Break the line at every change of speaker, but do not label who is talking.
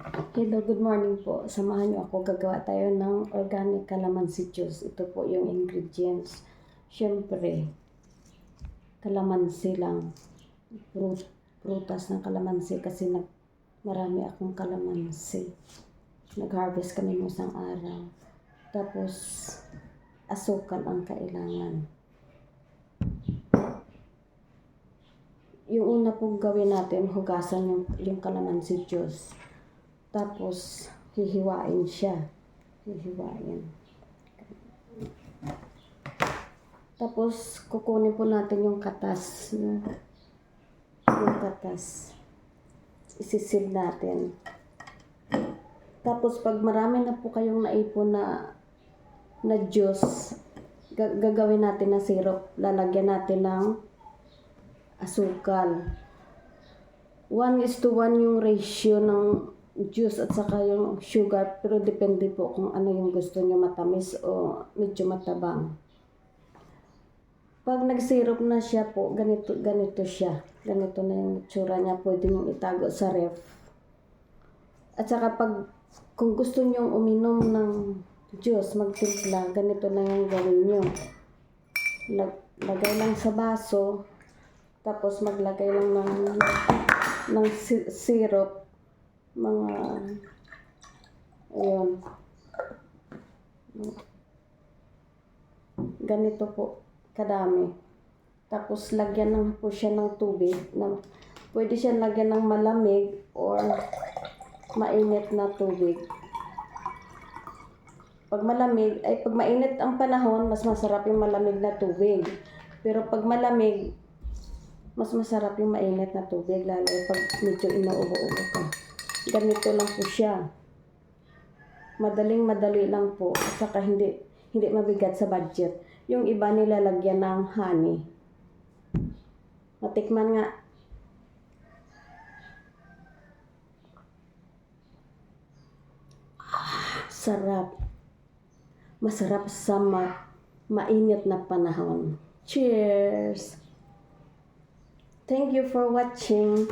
Hello, good morning po. Samahan niyo ako. Gagawa tayo ng organic calamansi juice. Ito po yung ingredients. Siyempre, calamansi lang. Prutas ng calamansi kasi marami akong calamansi. Nag-harvest kami ng isang araw. Tapos, asukal ang kailangan. Yung una pong gawin natin, hugasan yung calamansi juice. Tapos, hihiwain siya. Hihiwain. Tapos, kukunin po natin yung katas. Yung katas. Isisid natin. Tapos, pag marami na po kayong naipon na juice, gagawin natin na syrup. Lalagyan natin ng asukal. 1:1 yung ratio ng juice at saka yung sugar, pero depende po kung ano yung gusto nyo, matamis o medyo matabang. Pag nag-syrup na siya po, ganito siya. Ganito na yung tsura niya, pwede nyo itago sa ref. At saka kung gusto nyo uminom ng juice, magtimpla, ganito na yung gawin nyo. Lagay lang sa baso, tapos maglagay lang ng syrup. Ayun. Ganito po, kadami. Tapos, lagyan lang po siya ng tubig. Pwede siya lagyan ng malamig or mainit na tubig. Pag mainit ang panahon, mas masarap yung malamig na tubig. Pero pag malamig, mas masarap yung mainit na tubig, lalo pag medyo inuubo-ubo ka. Ganito lang po siya. Madali lang po. At saka hindi mabigat sa budget. Yung iba nilalagyan ng honey. Matikman nga. Sarap. Masarap sa mainit na panahon. Cheers! Thank you for watching.